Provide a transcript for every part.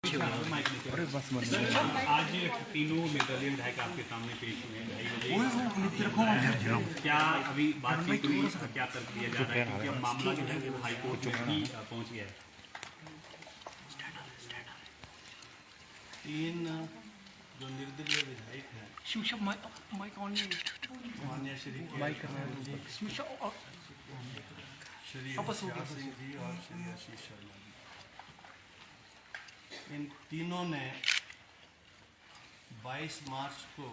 अरे बस आज तीनों निर्दलीय विधायक आपके सामने पेश हुए हैं। क्या अभी बातचीत हुई, क्या तर्क दिया जा रहा है, क्योंकि अब मामला जो है वो हाईकोर्ट में भी पहुंच गया है। तीन जो निर्दलीय विधायक हैं माननीय श्री श्री हरसिंह जी और श्री आशीष शर्मा जी, इन तीनों ने 22 मार्च को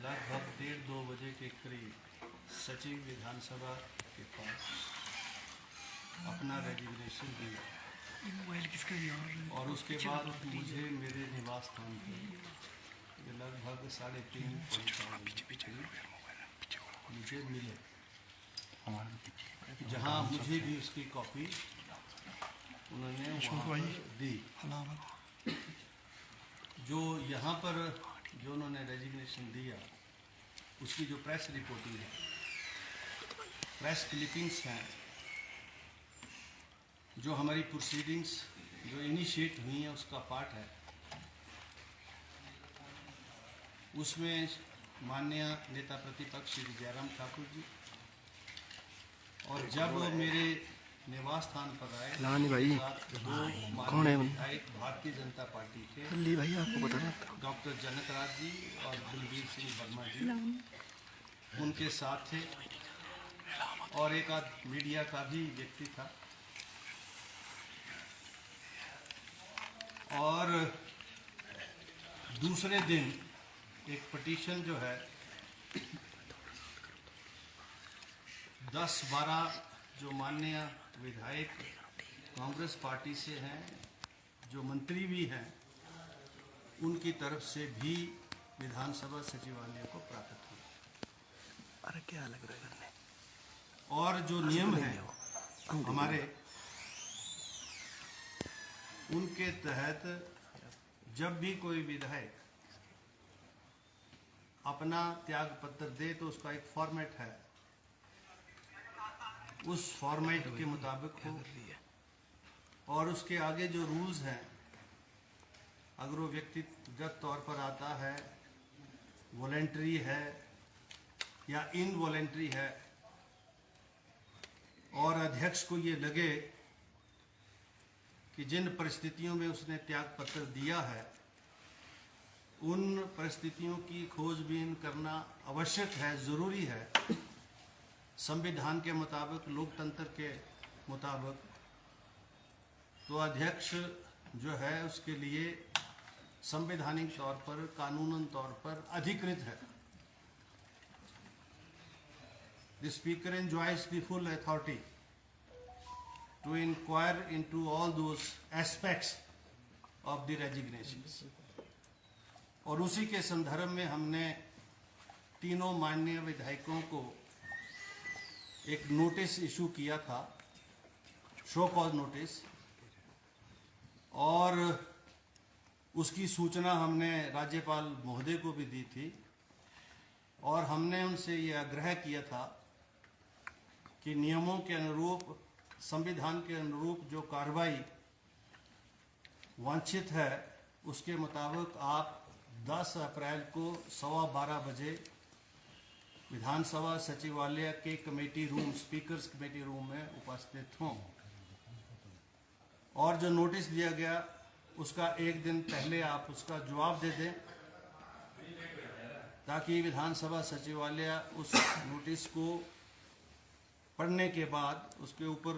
लगभग 1:30-2 बजे के करीब सचिव विधानसभा के पास अपना रेजिग्नेशन दिया और उसके बाद मुझे मेरे निवास स्थान पर लगभग 3:30 मुझे मिले, जहां मुझे भी उसकी कॉपी उन्होंने वहाँ दी। जो यहाँ पर जो उन्होंने रेजिग्नेशन दिया उसकी जो प्रेस रिपोर्टिंग है, प्रेस क्लिपिंग्स हैं, जो हमारी प्रोसीडिंग्स जो इनिशिएट हुई हैं उसका पार्ट है। उसमें माननीय नेता प्रतिपक्ष श्री जयराम ठाकुर जी और जब मेरे निवास स्थान पर आए कौन है भारतीय जनता पार्टी के ली भाई आपको पता है डॉक्टर जनकराज जी और बलबीर सिंह वर्मा जी उनके साथ थे और एक आध मीडिया का भी व्यक्ति था। और दूसरे दिन एक पिटीशन जो है 10-12 जो माननीय विधायक कांग्रेस पार्टी से हैं, जो मंत्री भी हैं, उनकी तरफ से भी विधानसभा सचिवालय को प्राप्त हुआ। अरे क्या लग रहा है और जो नियम है हमारे, उनके तहत जब भी कोई विधायक अपना त्याग पत्र दे तो उसका एक फॉर्मेट है, उस फॉर्मेट के मुताबिक हो और उसके आगे जो रूल्स हैं, अगर वो व्यक्तिगत तौर पर आता है, वॉलेंटरी है या इनवॉलेंटरी है और अध्यक्ष को ये लगे कि जिन परिस्थितियों में उसने त्याग पत्र दिया है उन परिस्थितियों की खोजबीन करना आवश्यक है, ज़रूरी है, संविधान के मुताबिक, लोकतंत्र के मुताबिक, तो अध्यक्ष जो है उसके लिए संवैधानिक तौर पर, कानूनन तौर पर अधिकृत है। The speaker enjoys the full authority to inquire into all those aspects of the resignations। और उसी के संदर्भ में हमने तीनों माननीय विधायकों को एक नोटिस इशू किया था, शो कॉज नोटिस, और उसकी सूचना हमने राज्यपाल महोदय को भी दी थी और हमने उनसे ये आग्रह किया था कि नियमों के अनुरूप, संविधान के अनुरूप जो कार्रवाई वांछित है उसके मुताबिक आप 10 अप्रैल को 12:15 बजे विधानसभा सचिवालय के committee room, speakers committee room में उपस्थित हों और जो नोटिस दिया गया उसका एक दिन पहले आप उसका जवाब दे दें ताकि विधानसभा सचिवालय उस नोटिस को पढ़ने के बाद उसके ऊपर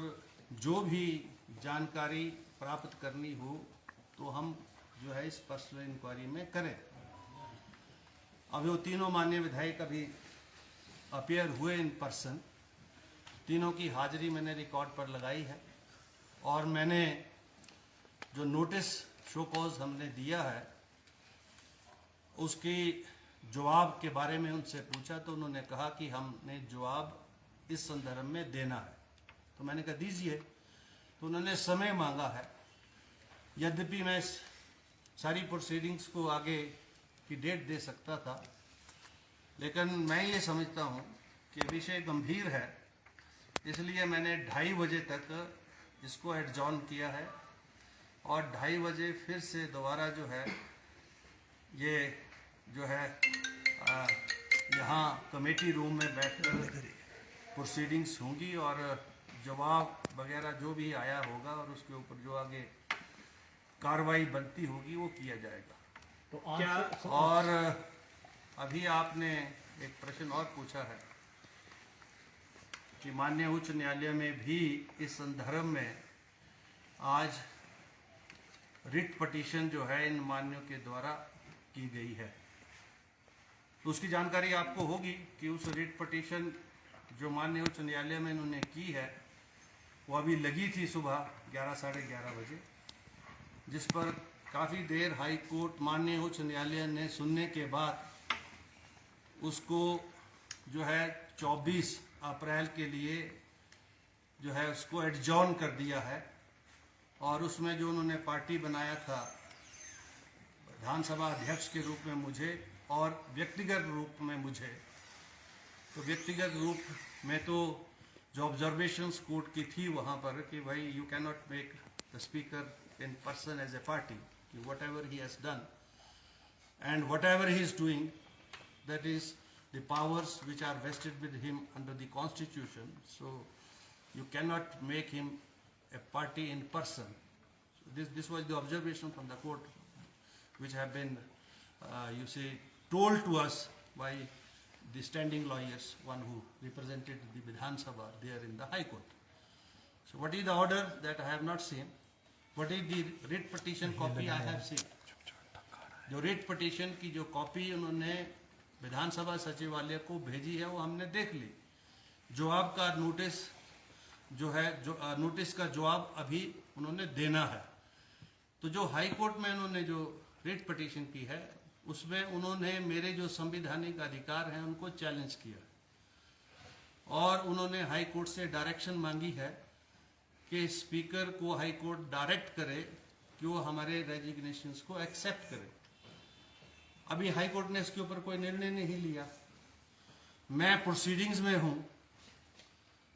जो भी जानकारी प्राप्त करनी हो तो हम जो है इस पर्सनल इंक्वायरी में करें। अब वो तीनों माननीय विधायक अभी अपीयर हुए इन पर्सन, तीनों की हाजिरी मैंने रिकॉर्ड पर लगाई है और मैंने जो नोटिस शो कॉज हमने दिया है उसकी जवाब के बारे में उनसे पूछा तो उन्होंने कहा कि हमने जवाब इस संदर्भ में देना है। तो मैंने कहा दीजिए, तो उन्होंने समय मांगा है। यद्यपि मैं सारी प्रोसीडिंग्स को आगे की डेट दे सकता था, लेकिन मैं ये समझता हूँ कि विषय गंभीर है, इसलिए मैंने 2:30 बजे तक इसको एडजॉर्न किया है और 2:30 बजे फिर से दोबारा जो है ये जो है यहाँ कमेटी रूम में बैठकर प्रोसीडिंग्स होंगी और जवाब वगैरह जो भी आया होगा और उसके ऊपर जो आगे कार्रवाई बनती होगी वो किया जाएगा। तो क्या और अभी आपने एक प्रश्न और पूछा है कि माननीय उच्च न्यायालय में भी इस संदर्भ में आज रिट पटिशन जो है इन मान्यों के द्वारा की गई है। तो उसकी जानकारी आपको होगी कि उस रिट पटिशन जो माननीय उच्च न्यायालय में इन्होंने की है वो अभी लगी थी सुबह 11 साढ़े 11 बजे, जिस पर काफ़ी देर हाई कोर्ट माननीय उच्च न्यायालय ने सुनने के बाद उसको जो है 24 अप्रैल के लिए जो है उसको एडजॉर्न कर दिया है। और उसमें जो उन्होंने पार्टी बनाया था विधानसभा अध्यक्ष के रूप में मुझे और व्यक्तिगत रूप में मुझे, तो व्यक्तिगत रूप में तो जो ऑब्जर्वेशंस कोर्ट की थी वहाँ पर कि भाई you can not make the speaker in person as a party, कि whatever he has done and whatever he is doing that is the powers which are vested with him under the constitution, so you cannot make him a party in person. So this was the observation from the court which have been you say told to us by the standing lawyers, one who represented the Vidhan Sabha there in the High Court. So what is the order that I have not seen? What is the writ petition copy I have seen? जो writ petition की जो copy उन्होंने विधानसभा सचिवालय को भेजी है वो हमने देख ली। जवाब का नोटिस जो है जो नोटिस का जवाब अभी उन्होंने देना है। तो जो हाई कोर्ट में उन्होंने जो रिट पिटीशन की है उसमें उन्होंने मेरे जो संवैधानिक अधिकार हैं उनको चैलेंज किया और उन्होंने हाई कोर्ट से डायरेक्शन मांगी है कि स्पीकर को हाई कोर्ट डायरेक्ट करे कि वो हमारे रेजिग्नेशंस को एक्सेप्ट करे। अभी हाई कोर्ट ने इसके ऊपर कोई निर्णय नहीं लिया, मैं प्रोसीडिंग्स में हूँ।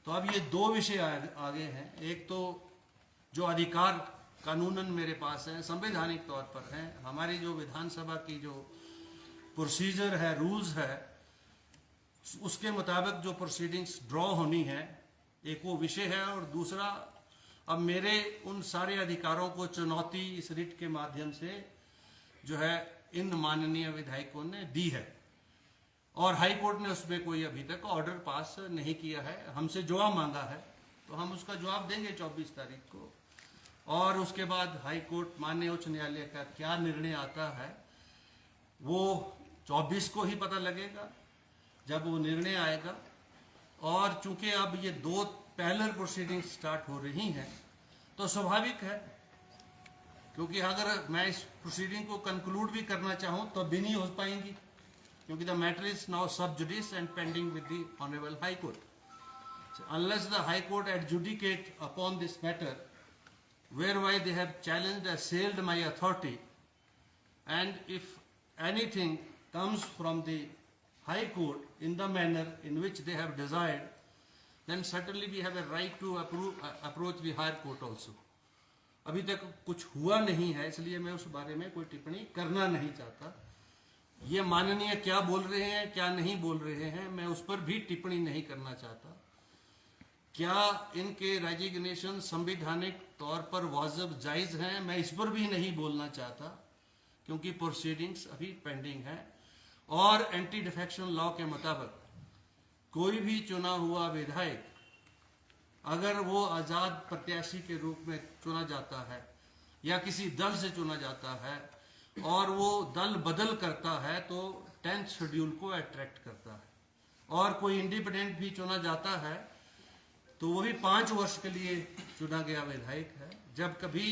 तो अब ये दो विषय आगे हैं। एक तो जो अधिकार कानूनन मेरे पास है, संवैधानिक तौर पर है, हमारी जो विधानसभा की जो प्रोसीजर है, रूल्स है, उसके मुताबिक जो प्रोसीडिंग्स ड्रॉ होनी है, एक वो विषय है। और दूसरा अब मेरे उन सारे अधिकारों को चुनौती इस रिट के माध्यम से जो है इन माननीय विधायकों ने दी है और हाई कोर्ट ने उसमें कोई अभी तक ऑर्डर पास नहीं किया है। हमसे जवाब मांगा है तो हम उसका जवाब देंगे 24 तारीख को और उसके बाद हाई कोर्ट माननीय उच्च न्यायालय का क्या निर्णय आता है वो 24 को ही पता लगेगा जब वो निर्णय आएगा। और चूंकि अब ये दो पैरेलल प्रोसीडिंग स्टार्ट हो रही हैं तो स्वाभाविक है, क्योंकि अगर मैं इस प्रोसीडिंग को कंक्लूड भी करना चाहूँ तो भी नहीं हो पाएंगी, क्योंकि the matter is now sub judice and pending with the Honorable High Court. So unless the High Court adjudicate upon this matter, whereby they have challenged, assailed my authority, and if anything comes from the High Court in the manner in which they have desired, then certainly we have a right to approach the Higher Court also. अभी तक कुछ हुआ नहीं है, इसलिए मैं उस बारे में कोई टिप्पणी करना नहीं चाहता। ये माननीय क्या बोल रहे हैं क्या नहीं बोल रहे हैं मैं उस पर भी टिप्पणी नहीं करना चाहता। क्या इनके रेजिग्नेशन संवैधानिक तौर पर वाजिब जायज़ हैं मैं इस पर भी नहीं बोलना चाहता, क्योंकि प्रोसीडिंग्स अभी पेंडिंग है। और एंटी डिफेक्शन लॉ के मुताबिक कोई भी चुना हुआ विधायक अगर वो आज़ाद प्रत्याशी के रूप में चुना जाता है या किसी दल से चुना जाता है और वो दल बदल करता है तो 10th शेड्यूल को अट्रैक्ट करता है। और कोई इंडिपेंडेंट भी चुना जाता है तो वो भी 5 वर्ष के लिए चुना गया विधायक है। जब कभी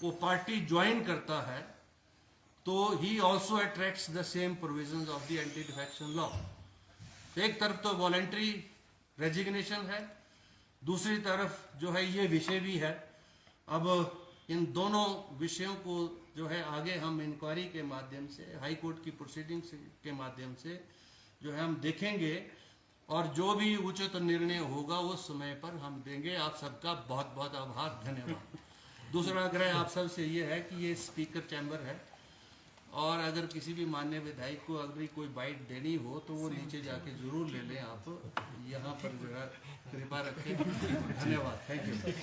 वो पार्टी ज्वाइन करता है तो he also attracts the same provisions of the anti defection law. एक तरफ तो वॉलेंट्री रेजिग्नेशन है, दूसरी तरफ जो है ये विषय भी है। अब इन दोनों विषयों को जो है आगे हम इंक्वायरी के माध्यम से हाई कोर्ट की प्रोसीडिंग्स के माध्यम से जो है हम देखेंगे और जो भी उचित निर्णय होगा उस समय पर हम देंगे। आप सबका बहुत बहुत आभार, धन्यवाद। दूसरा आग्रह आप सब से ये है कि ये स्पीकर चैम्बर है, और अगर किसी भी माननीय विधायक को अगर कोई बाइट देनी हो तो वो नीचे जाके जरूर ले लें। आप यहाँ पर जो है कृपा रखें। धन्यवाद, थैंक यू।